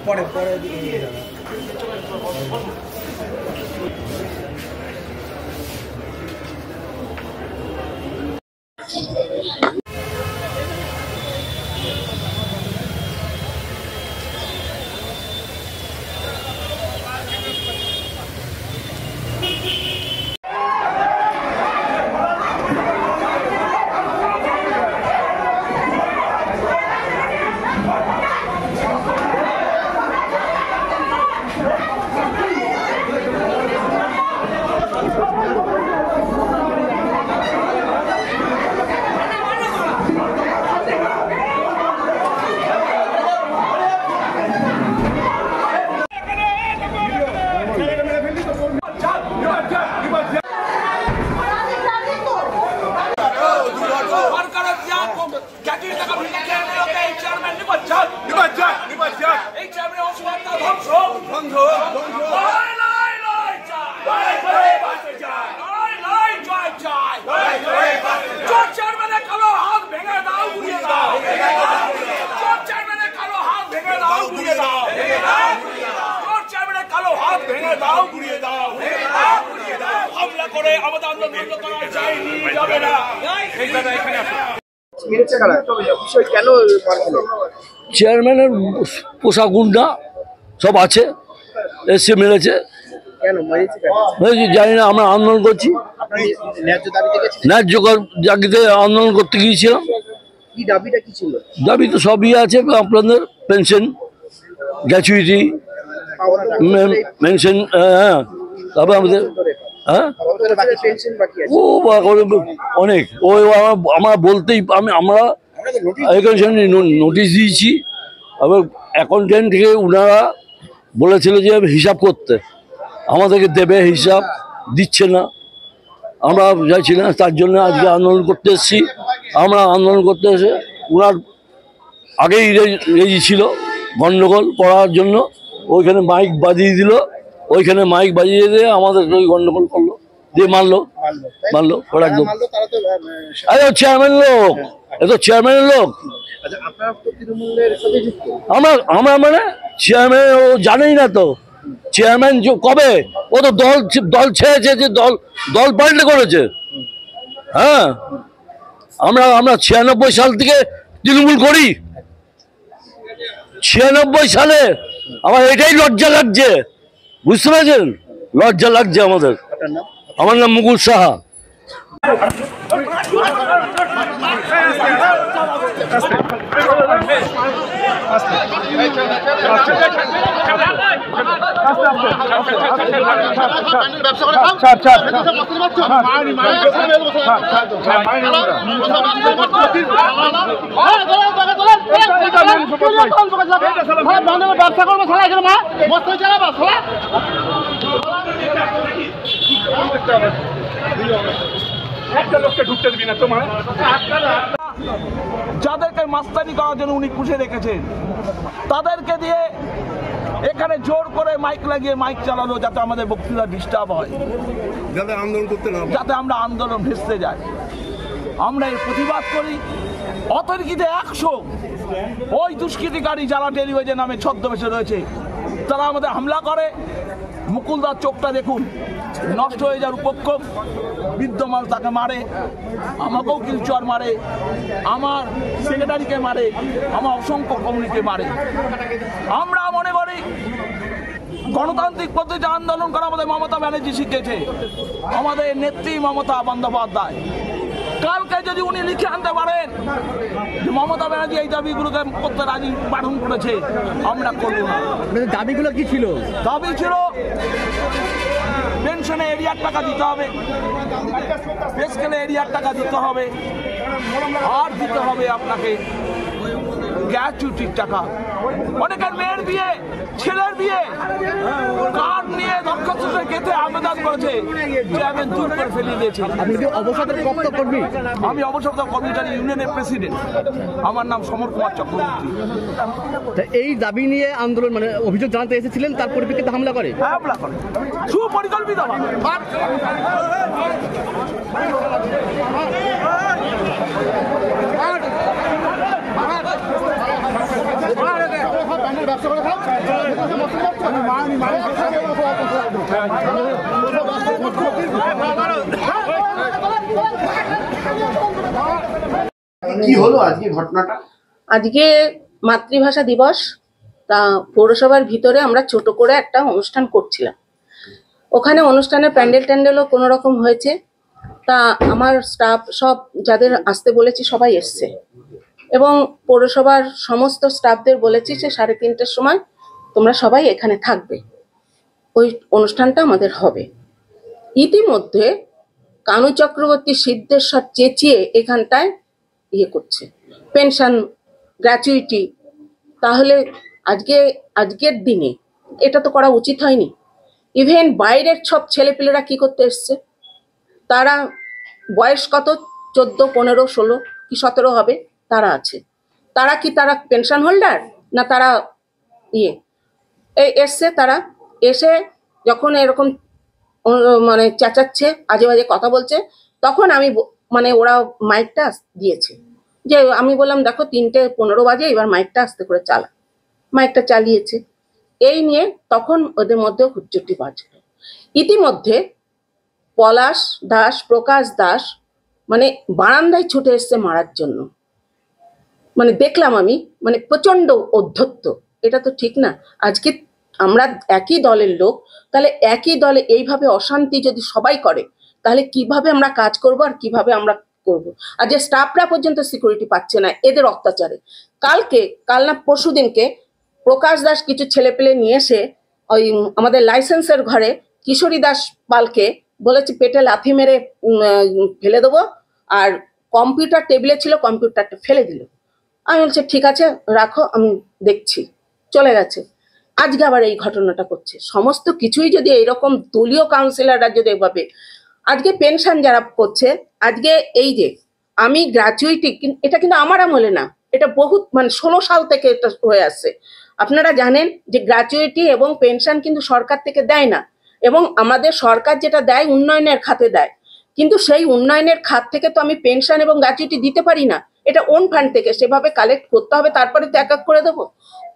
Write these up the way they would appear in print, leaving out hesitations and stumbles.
পরে চেয়ারম্যানের পোশাক গুন্ডা সব আছে, এসে মেরেছে। জানি না, আমরা আন্দোলন করছি, ন্যায্য দাবিতে আন্দোলন করতে গিয়েছিলাম। দাবি তো সবই আছে, আপনাদের পেনশন, গ্র্যাচুইটি, পেনশন, হ্যাঁ, তারপরে আমাদের অনেক আমরা বলতেই আমরা নোটিশ দিয়েছি। আবার অ্যাকাউন্টেন্ট থেকে ওনারা বলেছিল যে হিসাব করতে, আমাদেরকে দেবে, হিসাব দিচ্ছে না, আমরা যাচ্ছি না। তার জন্য আজকে আন্দোলন করতে এসেছি। আমরা আন্দোলন করতে এসে ওনার আগেই রেজি ছিল গণ্ডগোল করার জন্য, ওইখানে মাইক বাজিয়ে দিল, ওইখানে মাইক বাজিয়ে দিয়ে আমাদের ওই গণ্ডগোল করলো, দিয়ে মারলো ওরা একদম। আরে চেয়ারম্যান লোক, এ তো চেয়ারম্যানের লোক। আমরা মানে চেয়ারম্যান ও জানেই না তো, চেয়ারম্যান কবে, ও তো দল ছেড়েছে, যে দল পাল্টে করেছে। হ্যাঁ, আমরা 96 সাল থেকে তৃণমূল করি। 96 সালে আমার এটাই লজ্জা লাগছে, বুঝতে পেরেছেন? লজ্জা লাগছে আমাদের। আমার নাম মুকুল সাহা। ব্যবসা করবো একটা লোককে ঢুকতে দিবি না তোমার। যাদেরকে মাস্তানি করার জন্য উনি পুষে রেখেছেন, তাদেরকে দিয়ে এখানে জোর করে মাইক লাগিয়ে মাইক চালানো, যাতে আমাদের বক্তৃতা ডিস্টার্ব হয়, যাতে আন্দোলন করতে না, যাতে আমরা আন্দোলন ভেস্তে যাই। আমরা এর প্রতিবাদ করি। অতর্কিতে 100 ওই দুষ্কৃতিকারী যারা টেলিভিশন নামে ছদ্মবেশে রয়েছে, তারা আমাদের হামলা করে। মুকুলদার চোখটা দেখুন, নষ্ট হয়ে যাওয়ার উপক্রম। বিদ্যমান তাকে মারে, আমাকেও কিলচর মারে, আমার সেক্রেটারিকে মারে, আমার অসংখ্য কমিউনিকে মারে। আমরা মনে করি গণতান্ত্রিক পদ্ধতিতে আন্দোলন করা আমাদের মমতা ব্যানার্জি শিখেছে, আমাদের নেত্রী মমতা বন্দ্যোপাধ্যায়। কালকে যদি উনি লিখে আনতে পারেন যে মমতা ব্যানার্জি এই দাবিগুলোকে করতে রাজি বারণ করেছে, আমরা করব না। দাবিগুলো কি ছিল? দাবি ছিল পেনশনে এরিয়ার টাকা দিতে হবে, পে স্কেলে এরিয়ার টাকা দিতে হবে, আর দিতে হবে আপনাকে গ্র্যাচুইটির টাকা। অনেকের মেয়ের বিয়ে, ছেলের বিয়ে কার্ড নিয়ে দরখাস্তে গেতে আবেদন করেছে, চেয়ারম্যান দূর করে ফেলিয়ে দিয়েছে। আমি অবসরপ্রাপ্ত কর্মচারী ইউনিয়নের প্রেসিডেন্ট, আমার নাম সমর কুমার চক্রবর্তী। এই দাবি নিয়ে আন্দোলন মানে অভিযোগ জানাতে এসেছিলেন, তার পরিপ্রেক্ষিতে হামলা করে সুপরিকল্পিত কি হলো আজকে ঘটনাটা? আজকে মাতৃভাষা দিবস, তা পৌরসভার ভিতরে আমরা ছোট করে একটা অনুষ্ঠান করছিলাম। ওখানে অনুষ্ঠানের প্যান্ডেলও কোনো রকম হয়েছে। তা আমার স্টাফ সব যাদের আসতে বলেছি সবাই এসছে, এবং পৌরসভার সমস্ত স্টাফদের বলেছি যে 3:30টার সময় তোমরা সবাই এখানে থাকবে, ওই অনুষ্ঠানটা আমাদের হবে। ইতিমধ্যে কানু চক্রবর্তী সিদ্ধেশ্বর চেঁচিয়ে এখানটায় করছে পেনশন গ্র্যাচুইটি। তাহলে আজকের দিনে এটা তো করা উচিত হয়নি। ইভেন বাইরের সব ছেলেপিলেরা কি করতে এসছে, তারা বয়স কত 14, 15, 16 কি 17 হবে, তারা আছে। তারা পেনশন হোল্ডার না? তারা এসছে, তারা এসে যখন এরকম মানে চেঁচাচ্ছে, আজে বাজে কথা বলছে, তখন আমি মানে ওরা মাইকটা দিয়েছে, যে আমি বললাম দেখো 3:15 বাজে, এবার মাইকটা আস্তে করে চালা। মাইকটা চালিয়েছে, এই নিয়ে তখন ওদের মধ্যে হুজ্জটি বাজলো। ইতিমধ্যে পলাশ দাস, প্রকাশ দাস মানে বারান্দায় ছুটে এসছে মারার জন্য। মানে দেখলাম আমি, মানে প্রচন্ড অধ্যত্ত। এটা তো ঠিক না। আজকে আমরা একই দলের লোক, তাহলে একই দলে এইভাবে অশান্তি যদি সবাই করে, তাহলে কিভাবে আমরা কাজ করব আর কিভাবে আমরা করব? আর যে স্টাফরা পর্যন্ত সিকিউরিটি পাচ্ছে না এদের অত্যাচারে। কাল না পরশু দিনকে প্রকাশ দাস কিছু ছেলেপেলে নিয়ে এসে ওই আমাদের লাইসেন্সের ঘরে কিশোরী দাস পালকে বলেছে পেটে লাথি মেরে ফেলে দেবো, আর কম্পিউটার টেবিলে ছিল, কম্পিউটারটা ফেলে দিল। আমি বলছি ঠিক আছে রাখো, আমি দেখছি, চলে গেছে। আজকে আবার এই ঘটনাটা করছে। সমস্ত কিছুই যদি এইরকম দলীয় কাউন্সিলররা যদি এভাবে, আজকে পেনশন যারা করছে, আজকে এই যে আমি গ্র্যাচুইটি, এটা কিন্তু আমার আমলে না, এটা বহুত মানে 16 সাল থেকে এটা হয়ে আসছে। আপনারা জানেন যে গ্র্যাচুইটি এবং পেনশন কিন্তু সরকার থেকে দেয় না, এবং আমাদের সরকার যেটা দেয় উন্নয়নের খাতে দেয়, কিন্তু সেই উন্নয়নের খাত থেকে তো আমি পেনশন এবং গ্র্যাচুইটি দিতে পারি না। এটা ওন ফান্ড থেকে সেভাবে কালেক্ট করতে হবে, তারপরে তো এক এক করে দেবো।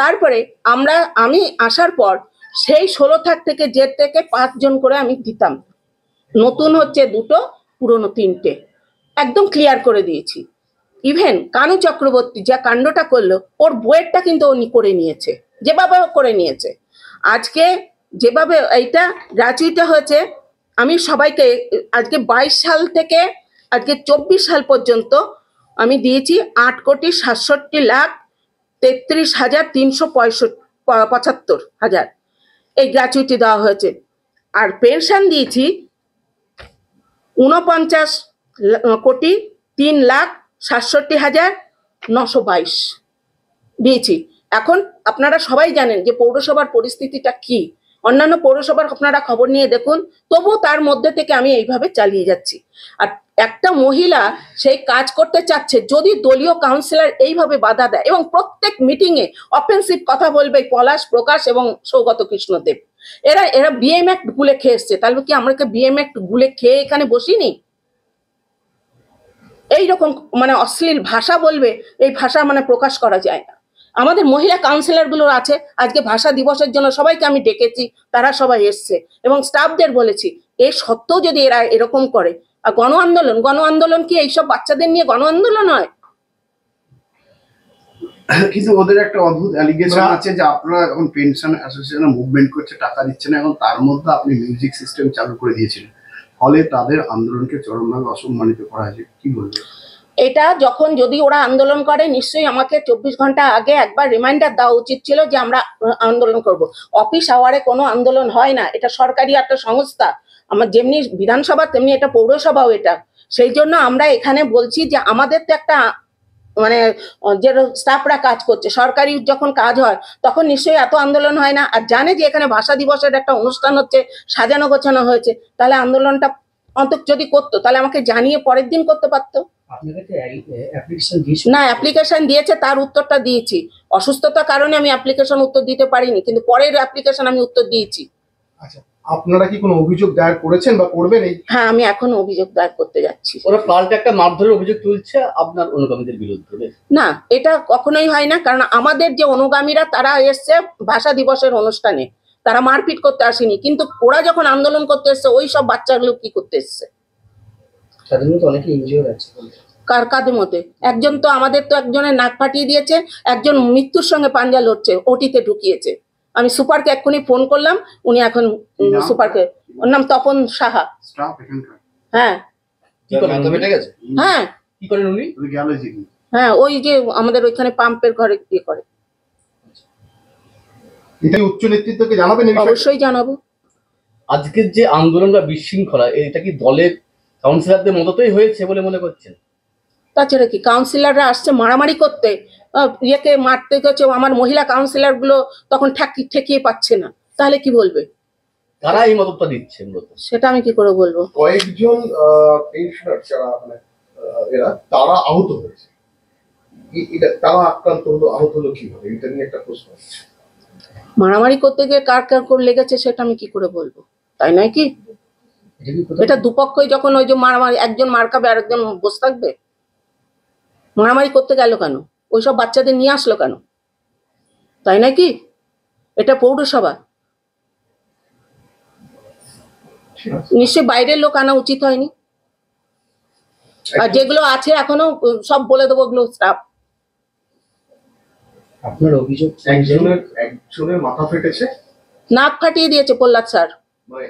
তারপরে আমি আসার পর সেই 16 থেকে যে থেকে 5 জন করে আমি দিতাম। নতুন হচ্ছে 2, পুরনো 3টে, একদম ক্লিয়ার করে দিয়েছি। ইভেন কানু চক্রবর্তী যা কাণ্ডটা করলো, ওর বইয়েরটা কিন্তু উনি করে নিয়েছে, যেভাবে করে নিয়েছে। আজকে যেভাবে এইটা গ্র্যাচুইটি হয়েছে, আমি সবাইকে আজকে 22 সাল থেকে আজকে 24 সাল পর্যন্ত আমি দিয়েছি 8,67,33,375 এই গ্র্যাচুইটি দেওয়া হয়েছে। আর পেনশন দিয়েছি 49,03,67,922 দিয়েছি। এখন আপনারা সবাই জানেন যে পৌরসভার পরিস্থিতিটা কি। অন্যান্য পৌরসভার আপনারা খবর নিয়ে দেখুন, তবু তার মধ্যে থেকে আমি এইভাবে চালিয়ে যাচ্ছি। আর একটা মহিলা সেই কাজ করতে চাচ্ছে, যদি দলীয় কাউন্সিলর এইভাবে বাধা দেয় এবং প্রত্যেক মিটিংয়ে অফেন্সিভ কথা বলবে পলাশ, প্রকাশ এবং সৌগত কৃষ্ণদেব, এরা বিএম অ্যাক্ট গুলে খেয়ে এসছে, তাহলে কি আমরা বিএম অ্যাক্ট গুলে খেয়ে এখানে বসিনি? এইরকম মানে অশ্লীল ভাষা বলবে, এই ভাষা মানে প্রকাশ করা যায় না। আমাদের মহিলা কাউন্সিলর গুলো আছে, আজকে ভাষা দিবসের জন্য সবাইকে আমি ডেকেছি, তারা সবাই এসছে, এবং স্টাফদের বলেছি এর সত্ত্বেও যদি এরা এরকম করে। আর গণ আন্দোলন কি এইসব বাচ্চাদের নিয়ে গণ আন্দোলন হয়? কিন্তু ওদের একটা অদ্ভুত অ্যালিগেশন আছে যে আপনারা এখন পেনশন অ্যাসোসিয়েশনে মুভমেন্ট করছে, টাকা দিচ্ছে না, এখন তার মধ্যে আপনি মিউজিক সিস্টেম চালু করে দিয়েছিলেন, ফলে তাদের আন্দোলনকে চরমভাবে অসম্মানিত করা হয়েছে। কি বলবেন? এটা যখন যদি ওরা আন্দোলন করে, নিশ্চয়ই আমাকে 24 ঘন্টা আগে একবার রিমাইন্ডার দেওয়া উচিত ছিল যে আমরা আন্দোলন করব। অফিস আওয়ারে কোনো আন্দোলন হয় না, এটা সরকারি একটা সংস্থা। আমার যেমনি বিধানসভা তেমনি এটা পৌরসভাও এটা। সেই জন্য আমরা এখানে বলছি যে আমাদের তো একটা মানে যে স্টাফরা কাজ করছে, সরকারি যখন কাজ হয় তখন নিশ্চয়ই এত আন্দোলন হয় না। আর জানে যে এখানে ভাষা দিবসের একটা অনুষ্ঠান হচ্ছে, সাজানো গোছানো হয়েছে, তাহলে আন্দোলনটা অন্তত যদি করতো তাহলে আমাকে জানিয়ে পরের দিন করতে পারতো। না, অ্যাপ্লিকেশন দিয়েছে, তার উত্তরটা দিয়েছি। অসুস্থতার কারণে আমি অ্যাপ্লিকেশন উত্তর দিতে পারিনি, কিন্তু পরের অ্যাপ্লিকেশন আমি উত্তর দিয়েছি। আচ্ছা, আপনারা কি কোনো অভিযোগ দায়ের করেছেন বা করবেন? হ্যাঁ, আমি এখন অভিযোগ দায়ের করতে যাচ্ছি। ওরা পাল্টা একটা মারধরের অভিযোগ তুলছে আপনার অনুগামীদের বিরুদ্ধে। না, এটা কখনোই হয় না, কারণ আমাদের যে অনুগামীরা তারা এসছে ভাষা দিবসের অনুষ্ঠানে, তারা মারপিট করতে আসেনি। কিন্তু ওরা যখন আন্দোলন করতে এসছে ওই সব বাচ্চাগুলো কি করতে এসছে? তাদের মধ্যে অনেকে ইনজিওর আছে। কাদের মধ্যে? একজন তো আমাদের তো একজনের নাক ফাটিয়ে দিয়েছে, একজন মৃত্যুর সঙ্গে পাঞ্জা লড়ছে, ওটিতে ঢুকিয়েছে। আমি সুপারকে এক্ষুনি ফোন করলাম, উনি এখন সুপারকে, ওর নাম তপন সাহা। স্টাফ এখানকার হ্যাঁ কি করেন? বেটে গেছে? হ্যাঁ কি করেন উনি? গেল যে হ্যাঁ, ওই যে আমাদের ওইখানে পাম্পের ঘরে ইয়ে করে। এটা উচ্চ নেতৃত্বকে জানাবেন এই বিষয়ে? অবশ্যই জানাবো। আজকের যে আন্দোলন বা বিশৃঙ্খলা, এটা কি দলের কাউন্সিলরদের মদতেই হয়েছে বলে মনে করছেন? তাছাড়া কি, কাউন্সিলররা আসছে মারামারি করতে, ইয়েকে মারতে গেছে, আমার মহিলা কাউন্সিলর গুলো তখন ঠেকিয়ে পাচ্ছে না, তাহলে কি বলবে? কারা এই মদতটা দিচ্ছে মূলত? সেটা আমি কি করে বলবো? কয়েকজন পেনশনার যারা মানে এরা তারা আহত হয়েছে, এটা তারা আক্রান্ত হলো, আহত হলো কিভাবে, এটা নিয়ে একটা প্রশ্ন আছে। মারামারি করতে গিয়ে কার কার করে লেগেছে সেটা আমি কি করে বলবো, তাই নয় কি? এটা দুপক্ষই যখন ওই যে মারামারি, একজন মার খাবে আর একজন বসে থাকবে? মারামারি করতে গেল কেন? ওইসব বাচ্চাদের নিয়ে আসলো কেন? তাই নয় কি? এটা পৌরসভা, নিশ্চয়ই বাইরের লোক আনা উচিত হয়নি। আর যেগুলো আছে এখনো সব বলে দেবো, ওগুলো স্টাফ। আপনার অভিযোগ একজনের মাথা ফেটেছে, নাক ফাটিয়ে দিয়েছে প্রহ্লাদ স্যার। মানে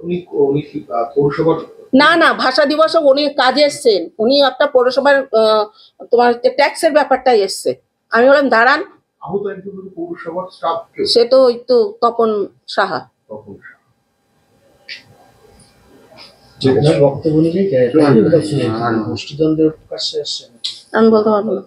উনি উনি কি পৌরসভার? না না, ভাষা দিবসে উনি কাজে এসছেন, উনি একটা পৌরসভার তোমার ট্যাক্সের ব্যাপারটাই এসছে। আমি বললাম দাঁড়ান। আহত একজন পৌরসভার স্টাফ, সে তো ওই তো তপন সাহা। বক্তব্য অনুযায়ী গোষ্ঠীদ্বন্দ্বের প্রকাশ্যে আসছে। আমি বলতে পারবো না।